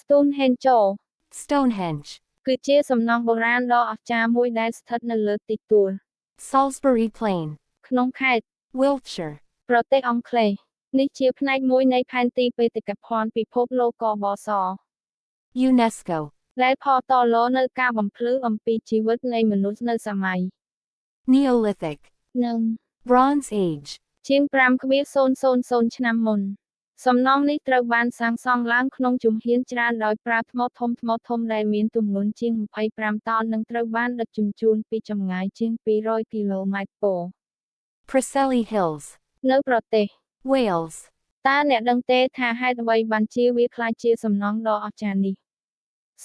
Stonehenge Stonehenge គឺជាសំណង់បុរាណដ៏អស្ចារ្យមួយដែលស្ថិតនៅលើទីទួល Salisbury Plain ក្នុងខេត្ត Wiltshire ប្រទេសអង់គ្លេសនេះជាផ្នែកមួយនៃផែនទីបេតិកភណ្ឌពិភពលោកកបស UNESCO ដែលផតឡនៅការបំភ្លឺអំពីជីវិតនៃមនុស្សនៅសម័យ Neolithic និង Bronze Age ជាង 5,000 ឆ្នាំមុនសំណង់នេះត្រូវបានសាងសង់ឡើងក្នុងជំហានច្រើនដោយប្រើថ្មធំដែលមានទម្ងន់ជាង25តោននិងត្រូវបានដឹកជញ្ជូនពីចម្ងាយជាង200គីឡូម៉ែត្រប៉ូ Preseli Hills នៅប្រទេស Wales តើអ្នកដឹងទេថាហេតុអ្វីបានជាវាក្លាយជាសំណង់ដ៏អស្ចារ្យនេះ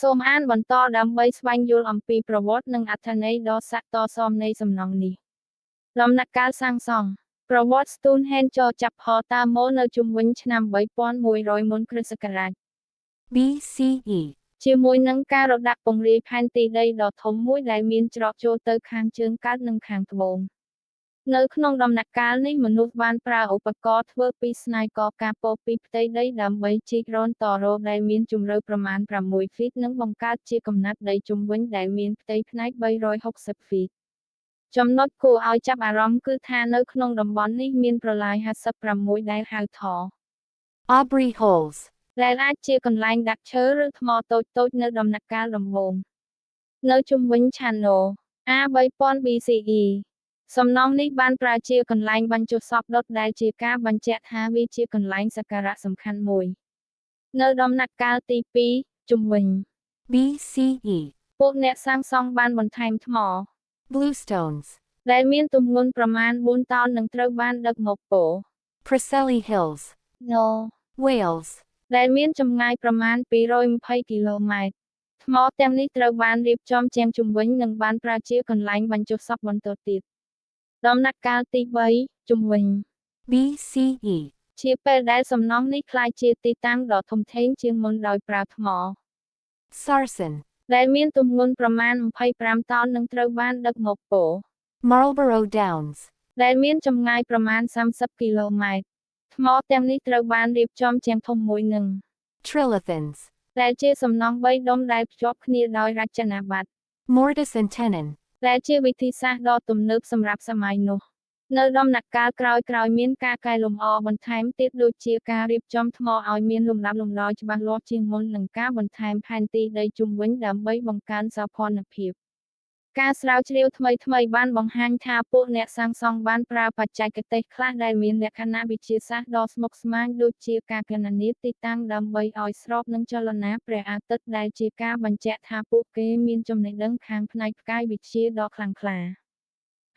សូមអានបន្តដើម្បីស្វែងយល់អំពីប្រវត្តិនិងអត្ថន័យដ៏ស័ក្តិសមនៃសំណង់នេះដំណាក់កាលសាងសង់ប្រវត្តិ Stonehenge ចាប់ផ្ដើមមកនៅជុំវិញឆ្នាំ3100មុនគ្រិស្តសករាជ BCE ជាមួយនឹងការរដាក់ពង្រាយផែនទីដីដ៏ធំមួយដែលមានច្រកចូលទៅខាងជើងកើតនិងខាងត្បូងនៅក្នុងដំណាក់កាលនេះមនុស្សបានប្រើឧបករណ៍ធ្វើពីស្នាយកការពោពីផ្ទៃដីដើម្បីជីករនតរោដែលមានជម្រៅប្រមាណ6 ហ្វីតនិងបង្កើតជាកំណាត់ដីជុំវិញដែលមានផ្ទៃផ្នែក360 ហ្វីតចំណុចគួរឲ្យចាប់អារម្មណ៍គឺថានៅក្នុងតំបន់នេះមានប្រឡាយ56ដែលហៅថា Aubrey Holes ដែលអាចជាកន្លែងដាក់ឈើឬថ្មតូចៗនៅដំណាក់កាលដំបូងនៅជុំវិញ Channel A3000 BCE សំណង់នេះបានប្រើជាកន្លែងបញ្ចុះសពដុតដែលជាការបញ្ជាក់ថាវាជាកន្លែងសក្ការៈសំខាន់មួយនៅដំណាក់កាលទី2ជុំវិញ BCE ពួកអ្នកសាងសង់បានបន្ថែមថ្ម Bluestones ដែលមានទម្ងន់ប្រមាណ4តោននិងត្រូវបានដឹកមកពោ Preseli Hills ណូ Wales ដែលមានចម្ងាយប្រមាណ220គីឡូម៉ែត្រថ្មទាំងនេះត្រូវបានរៀបចំជាងជុំវិញនិងបានប្រើជាកន្លែងបញ្ចុះសពបន្តទៀតដំណាក់កាលទី3ជុំវិញ BCE ជាពេលដែលសំណង់នេះក្លាយជាទីតាំងដ៏ធំធេងជាងមុនដោយប្រើថ្ម Sarsen ដែលមានទម្ងន់ប្រមាណ25តោននិងត្រូវបានដឹកមកពោ Marlborough Downs ដែលមានចម្ងាយប្រមាណ30គីឡូម៉ែត្រថ្មទាំងនេះត្រូវបានរៀបចំជាងធំមួយនឹង Trilithons ដែលជាសំណង់3ដុំដែលភ្ជាប់គ្នាដោយរចនាប័ទ្ម Mortise and Tenon ដែលជាវិធីសាស្ត្រដ៏ទំនើបសម្រាប់សម័យនោះនៅដំណាក់កាលក្រោយៗមានការកែលម្អបន្ថែមទៀតដូចជាការរៀបចំថ្មឲ្យមានលំដាប់លំដោយច្បាស់លាស់ជាងមុននិងការបន្ថែមផែនទីដីជុំវិញដើម្បីបង្កើនសោភ័ណភាពការស្រាវជ្រាវថ្មីបានបង្ហាញថាពួកអ្នកសាងសង់បានប្រើបច្ចេកទេសខ្លះដែលមានលក្ខណៈវិទ្យាសាស្ត្រដ៏ស្មុគស្មាញដូចជាការគណនាទីតាំងដើម្បីឲ្យស្របនឹងចលនាព្រះអាទិត្យដែលជាការបញ្ជាក់ថាពួកគេមានចំណេះដឹងខាងផ្នែកផ្កាយវិទ្យាដ៏ខ្លាំងក្លា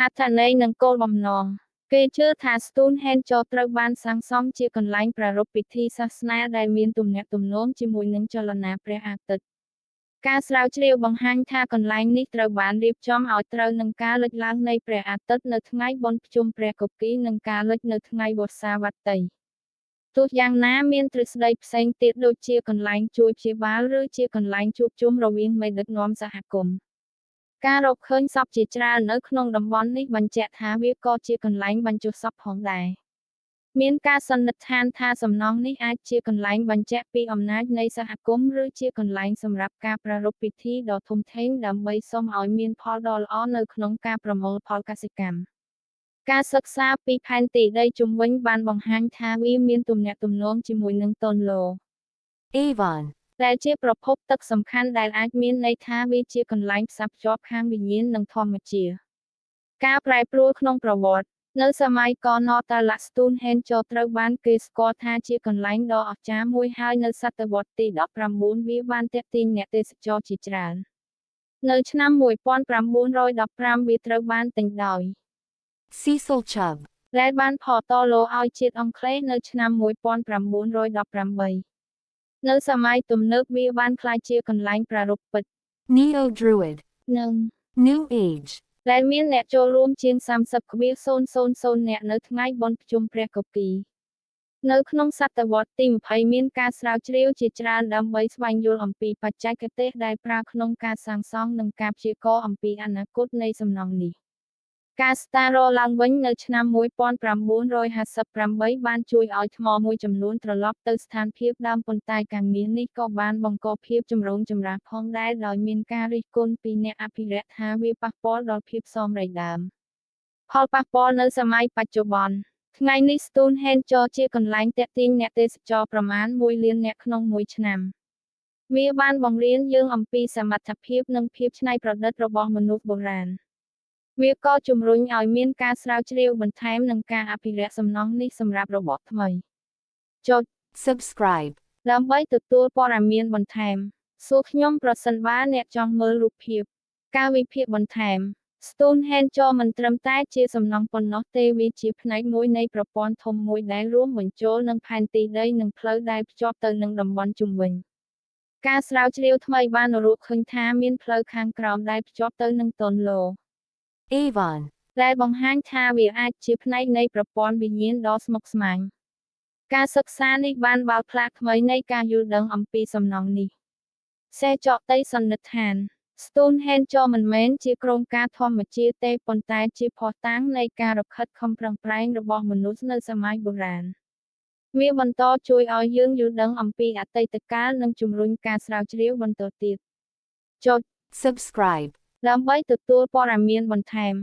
អត្ថន័យនិងគោលបំណងគេជឿថា Stonehenge ត្រូវបានសាងសង់ជាកន្លែងប្រារព្ធពិធីសាសនាដែលមានទំនាក់ទំនងជាមួយនឹងចលនាព្រះអាទិត្យការស្រាវជ្រាវបង្ហាញថាកន្លែងនេះត្រូវបានរៀបចំឲ្យត្រូវនឹងការលិចឡើងនៃព្រះអាទិត្យនៅថ្ងៃបុណ្យភ្ជុំព្រះកុកីនិងការលិចនៅថ្ងៃវស្សាវត្ថីទោះយ៉ាងណាមានទ្រឹស្ដីផ្សេងទៀតដូចជាកន្លែងជួយព្យាបាលឬជាកន្លែងជួបជុំរវាងមេដឹកនាំសហគមន៍ការរកឃើញសពជាច្រើននៅក្នុងតំបន់នេះបញ្ជាក់ថាវាក៏ជាកន្លែងបញ្ចុះសពផងដែរមានការសន្និដ្ឋានថាសំណង់នេះអាចជាកន្លែងបញ្ជាក់ពីអំណាចនៃសហគមន៍ឬជាកន្លែងសម្រាប់ការប្រារព្ធពិធីដ៏ធំធេងដើម្បីសុំឲ្យមានផលដ៏ល្អនៅក្នុងការប្រមូលផលកសិកម្មការសិក្សាពីផែនទីដីជុំវិញបានបង្ហាញថាវាមានទំនាក់ទំនងជាមួយនឹងតូនឡូ Avon ដែលជាប្រភពទឹកសំខាន់ដែលអាចមានន័យថាវាជាកន្លែងផ្សារភ្ជាប់ខាងវិញ្ញាណនិងធម្មជាតិការប្រែប្រួលក្នុងប្រវត្តិនៅសម័យកណតាឡា Stonehenge ត្រូវបានគេស្គាល់ថាជាកន្លែងដ៏អស្ចារ្យមួយហើយនៅសតវត្សទី19វាបានទាក់ទាញអ្នកទេសចរជាច្រើននៅឆ្នាំ1915វាត្រូវបានទិញដោយ Cecil Chubb ដែលបានផតឡូឲ្យជាតិអង់គ្លេសនៅឆ្នាំ1918នៅសម័យទំនើបវាបានក្លាយជាកន្លែងប្រារព្ធពិត Neo-Druid និង New Age ដែលមានអ្នកចូលរួមជាង30,000នាក់នៅថ្ងៃបុណ្យភ្ជុំព្រះកុកីនៅក្នុងសតវត្សទី20មានការស្រាវជ្រាវជាច្រើនដើម្បីស្វែងយល់អំពីបច្ចេកទេសដែលប្រើក្នុងការសាងសង់និងការព្យាករណ៍អំពីអនាគតនៃសំណង់នេះ ការស្តាររឡើងវិញនៅឆ្នាំ1958បានជួយឲ្យថ្មមួយចំនួនត្រឡប់ទៅស្ថានភាពដើមប៉ុន្តែការងារនេះក៏បានបង្កភាពចម្រូងចម្រាសផងដែរដោយមានការរិះគន់ពីអ្នកអភិរក្សថាវាប៉ះពាល់ដល់ភាពសមរម្យដើម ផលប៉ះពាល់នៅសម័យបច្ចុប្បន្នថ្ងៃនេះ Stonehenge ជាកន្លែងទាក់ទាញអ្នកទេសចរប្រមាណ1លាននាក់ក្នុងមួយឆ្នាំវាបានបង្រៀនយើងអំពីសមត្ថភាពនិងភាពច្នៃប្រឌិតរបស់មនុស្សបុរាណវាក៏ជំរុញឲ្យមានការស្រាវជ្រាវបន្ថែមនិងការអភិរក្សសំណង់នេះសម្រាប់របបថ្មីចុច Subscribe. ដើម្បីទទួលព័ត៌មានបន្ថែមសួរខ្ញុំប្រសិនបើអ្នកចង់មើលរូបភាពការវិភាគបន្ថែម Stonehenge មិនត្រឹមតែជាសំណង់ប៉ុណ្ណោះទេវាជាផ្នែកមួយនៃប្រព័ន្ធធំមួយដែលរួមបញ្ចូលនឹងផែនទីដីនិងផ្លូវដែលភ្ជាប់ទៅនឹងតំបន់ជុំវិញការស្រាវជ្រាវថ្មីបានរកឃើញថាមានផ្លូវខាងក្រោមដែលភ្ជាប់ទៅនឹងតូនឡូ Avon. ដែលបង្ហាញថាវាអាចជាផ្នែកនៃប្រព័ន្ធវិញ្ញាណដ៏ស្មុគស្មាញការសិក្សានេះបានបើកផ្លាកថ្មីនៃការយល់ដឹងអំពីសំណង់នេះសេចក្តីសន្និដ្ឋាន Stonehenge មិនមែនជាក្រុមការធម្មជាតិទេប៉ុន្តែជាភស្តុតាងនៃការរខិតខំប្រឹងប្រែងរបស់មនុស្សនៅសម័យបុរាណវាបន្តជួយឲ្យយើងយល់ដឹងអំពីអតីតកាលនិងជំរុញការស្រាវជ្រាវបន្តទៀតចុច Subscribe. ដើម្បីទទួលព័ត៌មានបន្ថែម